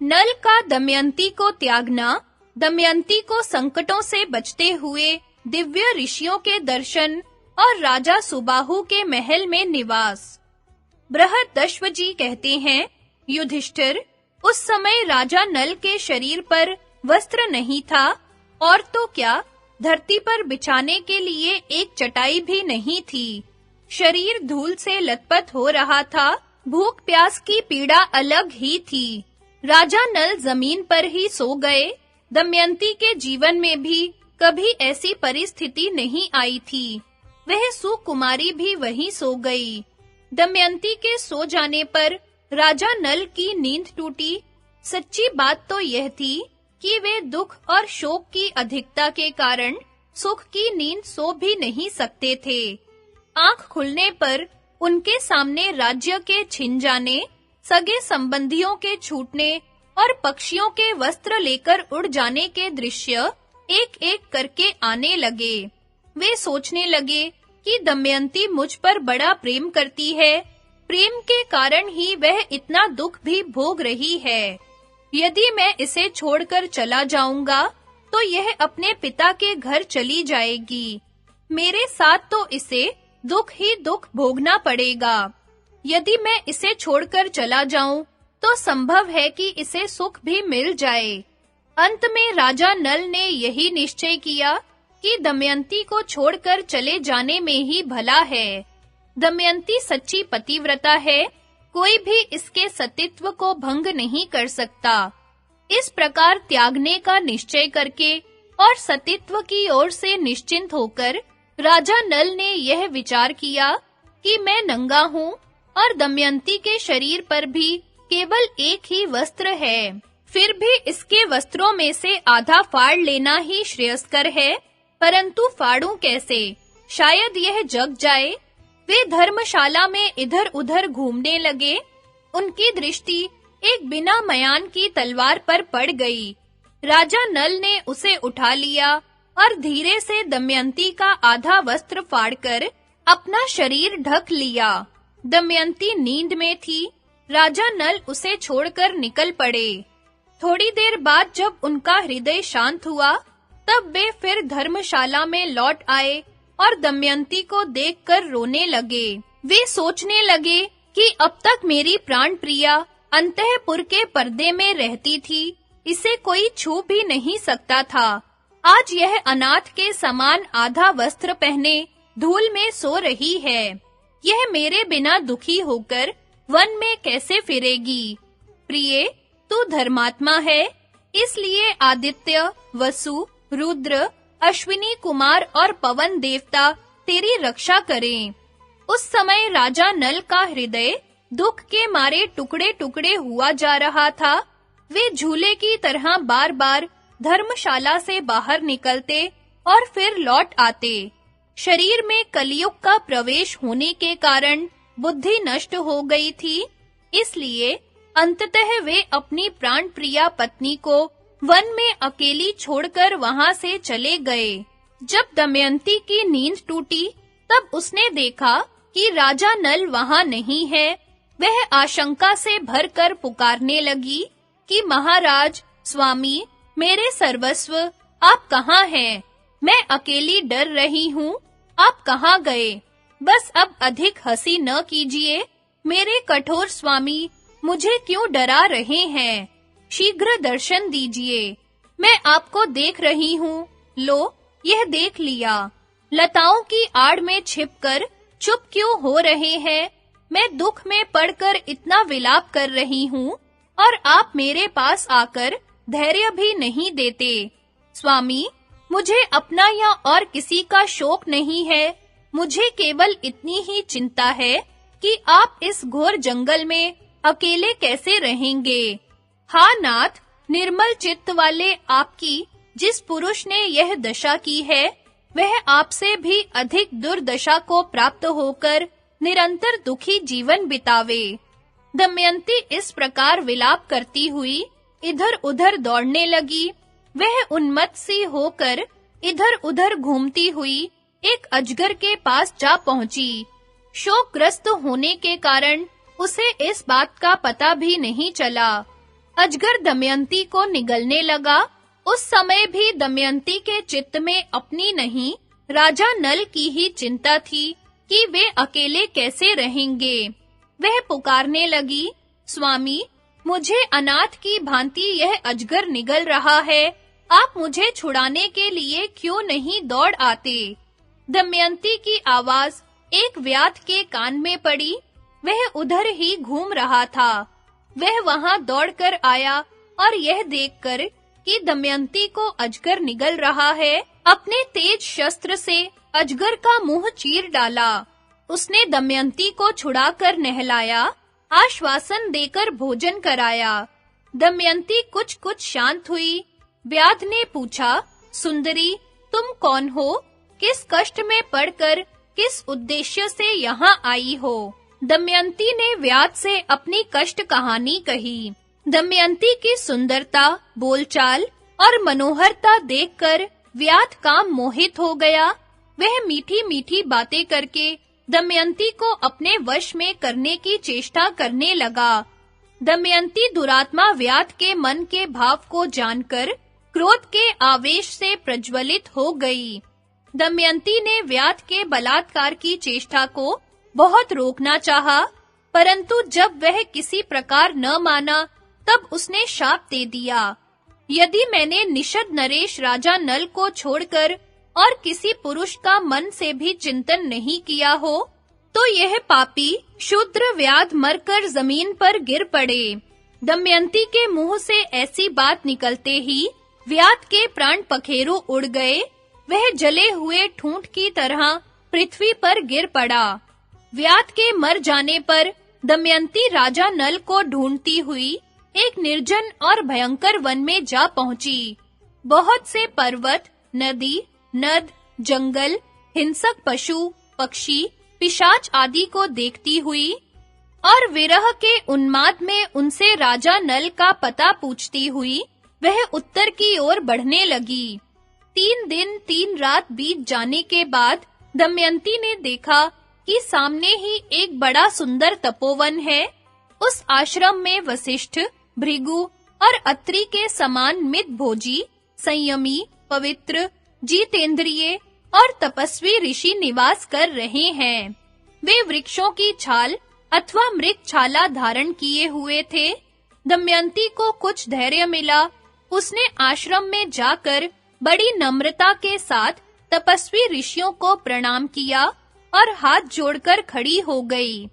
नल का दमयंती को त्यागना, दमयंती को संकटों से बचते हुए दिव्य ऋषियों के दर्शन और राजा सुबाहु के महल में निवास। बृहदश्वजी कहते हैं, युधिष्ठिर, उस समय राजा नल के शरीर पर वस्त्र नहीं था और तो क्या, धरती पर बिछाने के लिए एक चटाई भी नहीं थी। शरीर धूल से लथपथ हो रहा था, भूख प्यास की पीड़ा अलग ही थी। राजा नल जमीन पर ही सो गए। दमयंती के जीवन में भी कभी ऐसी परिस्थिति नहीं आई थी। वह सुकुमारी भी वहीं सो गई। दमयंती के सो जाने पर राजा नल की नींद टूटी। सच्ची बात तो यह थी कि वे दुख और शोक की अधिकता के कारण सुख की नींद सो भी नहीं सकते थे। आंख खुलने पर उनके सामने राज्य के छिन जाने, सगे संबंधियों के छूटने और पक्षियों के वस्त्र लेकर उड़ जाने के दृश्य एक-एक करके आने लगे। वे सोचने लगे कि दमयंती मुझ पर बड़ा प्रेम करती है, प्रेम के कारण ही वह इतना दुख भी भोग रही है। यदि मैं इसे छोड़कर चला जाऊंगा, तो यह अपने पिता के घर चली जाएगी। मेरे साथ तो इसे दुख ही दुख भोगना पड़ेगा। यदि मैं इसे छोड़कर चला जाऊं, तो संभव है कि इसे सुख भी मिल जाए। अंत में राजा नल ने यही निश्चय किया कि दमयंती को छोड़कर चले जाने में ही भला है। दमयंती सच्ची पतिव्रता है, कोई भी इसके सतीत्व को भंग नहीं कर सकता। इस प्रकार त्यागने का निश्चय करके और सतीत्व की ओर से निश्चिंत होकर राजा नल ने यह विचार किया कि मैं नंगा हूँ और दमयंती के शरीर पर भी केवल एक ही वस्त्र है। फिर भी इसके वस्त्रों में से आधा फाड़ लेना ही श्रेयस्कर है, परंतु फाड़ूं कैसे? शायद यह जग जाए। वे धर्मशाला में इधर-उधर घूमने लगे। उनकी दृष्टि एक बिना मयान की तलवार पर पड़ गई। राजा नल ने उसे उठा लिया और धीरे से दमयंती का आधा वस्त्र फाड़कर अपना शरीर ढक लिया। दमयंती नींद में थी। राजा नल उसे छोड़कर निकल पड़े। थोड़ी देर बाद जब उनका हृदय शांत हुआ, तब वे फिर धर्मशाला में लौट आए और दमयंती को देखकर रोने लगे। वे सोचने लगे कि अब तक मेरी प्राण प्रिया अंतःपुर के पर्दे में रहती थी, इसे कोई छू भी नहीं सकता था। आज यह अनाथ के समान आधा वस्त्र पहने धूल में सो रही है। यह मेरे बिना दुखी होकर वन में कैसे फिरेगी? प्रिय, तू धर्मात्मा है, इसलिए आदित्य, वसु, रुद्र, अश्विनी कुमार और पवन देवता तेरी रक्षा करें। उस समय राजा नल का हृदय दुख के मारे टुकड़े-टुकड़े हुआ जा रहा था। वे झूले की तरह बार-बार धर्मशाला से बाहर निकलते और फिर लौट आते। शरीर में कलयुग का प्रवेश होने के कारण बुद्धि नष्ट हो गई थी, इसलिए अंततः वे अपनी प्राण प्रिया पत्नी को वन में अकेली छोड़कर वहां से चले गए। जब दमयंती की नींद टूटी, तब उसने देखा कि राजा नल वहां नहीं है। वह आशंका से भरकर पुकारने लगी कि महाराज, स्वामी, मेरे सर्वस्व, आप कहाँ हैं? मैं अकेली डर रही हूँ, आप कहाँ गए? बस अब अधिक हंसी न कीजिए। मेरे कठोर स्वामी मुझे क्यों डरा रहे हैं? शीघ्र दर्शन दीजिए। मैं आपको देख रही हूँ। लो, यह देख लिया। लताओं की आड़ में छिपकर चुप क्यों हो रहे हैं? मैं दुख में पड़कर इतना विलाप कर रही हूँ और आप मेरे पास आकर धैर्य भी नहीं देते। स्वामी, मुझे अपना या और किसी का शोक नहीं है। मुझे केवल इतनी ही चिंता है कि आप इस घोर जंगल में अकेले कैसे रहेंगे। हाँ नाथ, निर्मल चित्त वाले आपकी जिस पुरुष ने यह दशा की है, वह आपसे भी अधिक दुर्दशा को प्राप्त होकर निरंतर दुखी जीवन बितावे। दमयंती इस प्रकार विलाप करती हुई इधर-उधर दौड़ने लगी। वह उन्मत्त सी होकर इधर-उधर घूमती हुई एक अजगर के पास जा पहुंची। शोकग्रस्त होने के कारण उसे इस बात का पता भी नहीं चला अजगर दमयंती को निगलने लगा। उस समय भी दमयंती के चित्त में अपनी नहीं, राजा नल की ही चिंता थी कि वे अकेले कैसे रहेंगे। वह पुकारने लगी, स्वामी, मुझे अनाथ की भांति यह अजगर निगल रहा है, आप मुझे छुड़ाने के लिए क्यों नहीं दौड़ आते? दमयंती की आवाज एक व्याध के कान में पड़ी। वह उधर ही घूम रहा था। वह वहां दौड़कर आया और यह देखकर कि दमयंती को अजगर निगल रहा है, अपने तेज शस्त्र से अजगर का मुंह चीर डाला। उसने दमयंती को छुड़ाकर नहलाया, आश्वासन देकर भोजन कराया। दमयंती कुछ शांत हुई। व्याध ने पूछा, सुंदरी, तुम कौन हो? किस कष्ट में पड़कर किस उद्देश्य से यहाँ आई हो? दमयंती ने व्याध से अपनी कष्ट कहानी कही। दमयंती की सुंदरता, बोलचाल और मनोहरता देखकर व्याध काम मोहित हो गया। वह मीठी-मीठी बातें करके दमयंती को अपने वश में करने की चेष्टा करने लगा। दमयंती दुरात्मा व्याध के मन के भाव को जानकर क्रोध के आवेश से प्रज्वलित हो गई। दमयंती ने व्याध के बलात्कार की चेष्टा को बहुत रोकना चाहा, परंतु जब वह किसी प्रकार न माना, तब उसने शाप दे दिया। यदि मैंने निषद नरेश राजा नल को छोड़कर और किसी पुरुष का मन से भी चिंतन नहीं किया हो, तो यह पापी शूद्र व्याध मरकर जमीन पर गिर पड़े। दमयंती के मुंह से ऐसी बात निकलते ही व्याध के प्राण पखेरु उड़ गए। वह जले हुए ठूंठ की तरह पृथ्वी पर गिर पड़ा। व्याध के मर जाने पर दमयंती राजा नल को ढूंढती हुई एक निर्जन और भयंकर वन में जा पहुंची। बहुत से पर्वत, नदी, नद, जंगल, हिंसक पशु, पक्षी, पिशाच आदि को देखती हुई और विरह के उन्माद में उनसे राजा नल का पता पूछती हुई वह उत्तर की ओर बढ़ने लगी। 3 दिन 3 रात बीत जाने के बाद दमयंती ने देखा कि सामने ही एक बड़ा सुंदर तपोवन है। उस आश्रम में वशिष्ठ, भृगु और अत्रि के समान मितभोजी, संयमी, पवित्र, जितेंद्रिय और तपस्वी ऋषि निवास कर रहे हैं। वे वृक्षों की छाल अथवा मृगछाला धारण किए हुए थे। दमयंती को कुछ धैर्य मिला। उसने आश्रम में जाकर बड़ी नम्रता के साथ तपस्वी ऋषियों को प्रणाम किया और हाथ जोड़कर खड़ी हो गई।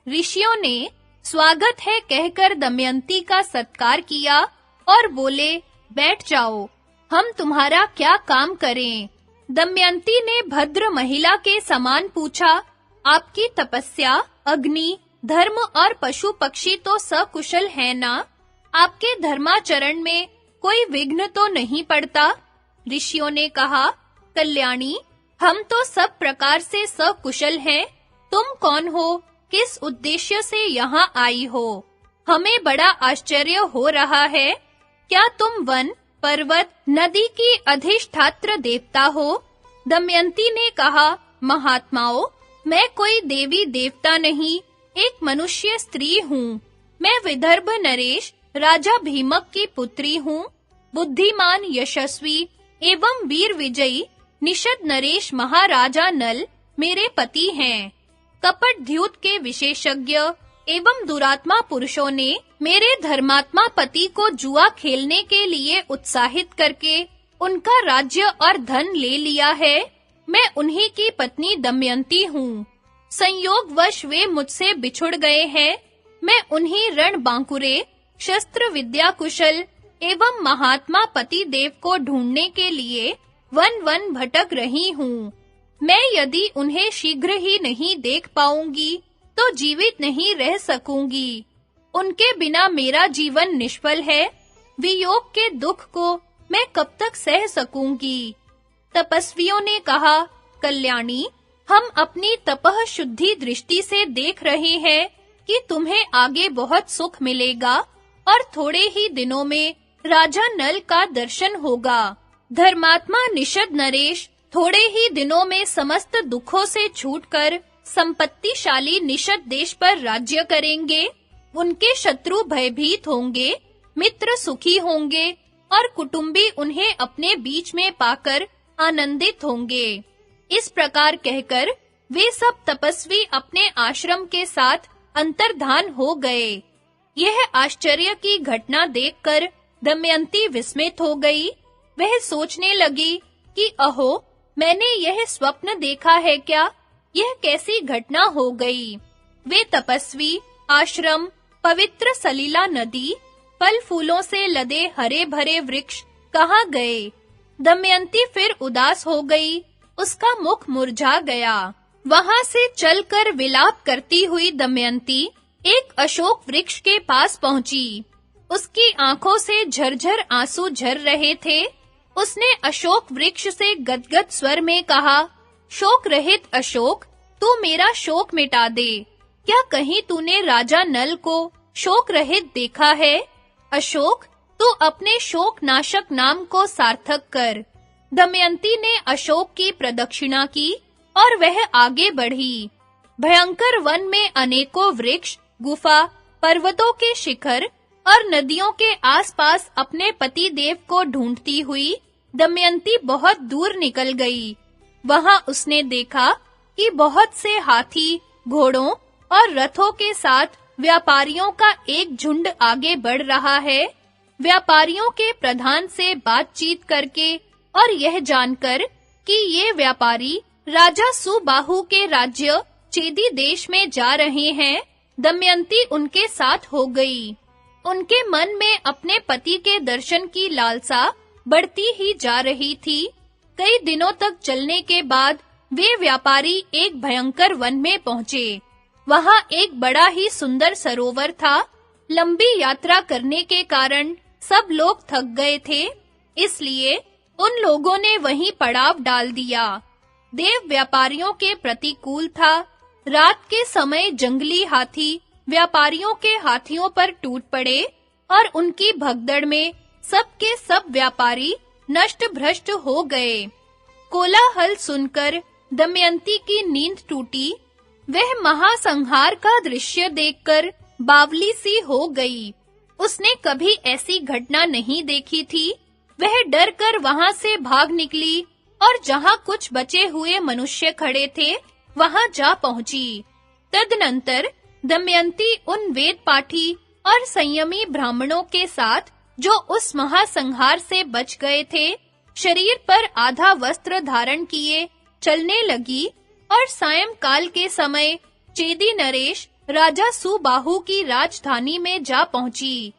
ऋषियों ने स्वागत है कहकर दमयंती का सत्कार किया और बोले, बैठ जाओ, हम तुम्हारा क्या काम करें? दमयंती ने भद्र महिला के समान पूछा, आपकी तपस्या, अग्नि, धर्म और पशु पक्षी तो सकुशल है ना? आपके धर्माचरण में कोई विघ्न तो नहीं पड़ता? ऋषियों ने कहा, कल्याणी, हम तो सब प्रकार से सकुशल हैं। तुम कौन हो? किस उद्देश्य से यहाँ आई हो? हमें बड़ा आश्चर्य हो रहा है। क्या तुम वन, पर्वत, नदी की अधिष्ठात्र देवता हो? दमयंती ने कहा, महात्माओं, मैं कोई देवी देवता नहीं, एक मनुष्य स्त्री हूँ। मैं विदर्भ नरेश राजा भीमक की पुत्री हूँ। बुद्धिमान, यशस्वी एवं वीर विजयी निषद नरेश महाराजा नल मेरे पति हैं। कपट द्यूत के विशेषज्ञ एवं दुरात्मा पुरुषों ने मेरे धर्मात्मा पति को जुआ खेलने के लिए उत्साहित करके उनका राज्य और धन ले लिया है। मैं उन्हीं की पत्नी दमयंती हूँ। संयोगवश वे मुझसे बिछुड़ गए हैं। मैं उन्हीं रणबांकुरे, शस्त्र विद्या कुशल एवं महात्मा पति देव को ढूंढने के लिए वन-वन भटक रही हूँ। मैं यदि उन्हें शीघ्र ही नहीं देख पाऊंगी तो जीवित नहीं रह सकूंगी। उनके बिना मेरा जीवन निष्फल है। वियोग के दुख को मैं कब तक सह सकूंगी? तपस्वियों ने कहा, कल्याणी, हम अपनी तपः शुद्धि दृष्टि से देख रहे हैं कि तुम्हें आगे बहुत सुख मिलेगा और थोड़े ही दिनों में राजा नल का दर्शन होगा। धर्मात्मा निषद नरेश थोड़े ही दिनों में समस्त दुखों से छूटकर संपत्तिशाली निषद देश पर राज्य करेंगे। उनके शत्रु भयभीत होंगे। मित्र सुखी होंगे और कुटुंबी उन्हें अपने बीच में पाकर आनंदित होंगे। इस प्रकार कहकर वे सब तपस्वी अपने आश्रम के साथ अंतर्धान हो गए। यह आश्चर्य की घटना देखकर दमयंती विस्मित हो गई। वह सोचने लगी कि अहो, मैंने यह स्वप्न देखा है क्या? यह कैसी घटना हो गई? वे तपस्वी, आश्रम, पवित्र सलीला नदी, फल फूलों से लदे हरे भरे वृक्ष कहाँ गए? दमयंती फिर उदास हो गई, उसका मुख मुरझा गया। वहां से चलकर विलाप करती हुई दमयंती एक अशोक वृक्ष के पास पहुंची। उसकी आंखों से झरझर आंसू झर रहे थे। उसने अशोक वृक्ष से गदगद स्वर में कहा, शोक रहित अशोक, तू मेरा शोक मिटा दे। क्या कहीं तूने राजा नल को शोक रहित देखा है? अशोक, तू अपने शोक नाशक नाम को सार्थक कर। दमयंती ने अशोक की प्रदक्षिणा की और वह आगे बढ़ी। भयंकर वन में अनेकों वृक्ष, गुफा, पर्वतों के शिखर और नदियों के आसपास अपने पति देव को ढूंढती हुई दमयंती बहुत दूर निकल गई। वहां उसने देखा कि बहुत से हाथी, घोड़ों और रथों के साथ व्यापारियों का एक झुंड आगे बढ़ रहा है। व्यापारियों के प्रधान से बातचीत करके और यह जानकर कि ये व्यापारी राजा सुबाहु के राज्य चेदी देश में जा रहे हैं, दमयंती उनके साथ हो गई। उनके मन में अपने पति के दर्शन की लालसा बढ़ती ही जा रही थी। कई दिनों तक चलने के बाद वे व्यापारी एक भयंकर वन में पहुंचे। वहां एक बड़ा ही सुंदर सरोवर था। लंबी यात्रा करने के कारण सब लोग थक गए थे, इसलिए उन लोगों ने वहीं पड़ाव डाल दिया। देव व्यापारियों के प्रतिकूल था। रात के समय जंगली हाथी व्यापारियों के हाथियों पर टूट पड़े और उनकी भगदड़ में सब के सब व्यापारी नष्ट भ्रष्ट हो गए। कोलाहल सुनकर दमयंती की नींद टूटी। वह महासंहार का दृश्य देखकर बावली सी हो गई। उसने कभी ऐसी घटना नहीं देखी थी। वह डर कर वहां से भाग निकली और जहां कुछ बचे हुए मनुष्य खड़े थे, वहां जा पहुंची। तदनंतर दमयंती उन वेद पाठी और संयमी ब्राह्मणों के साथ जो उस महासंहार से बच गए थे, शरीर पर आधा वस्त्र धारण किए चलने लगी और सायंकाल के समय चेदी नरेश राजा सुबाहु की राजधानी में जा पहुंची।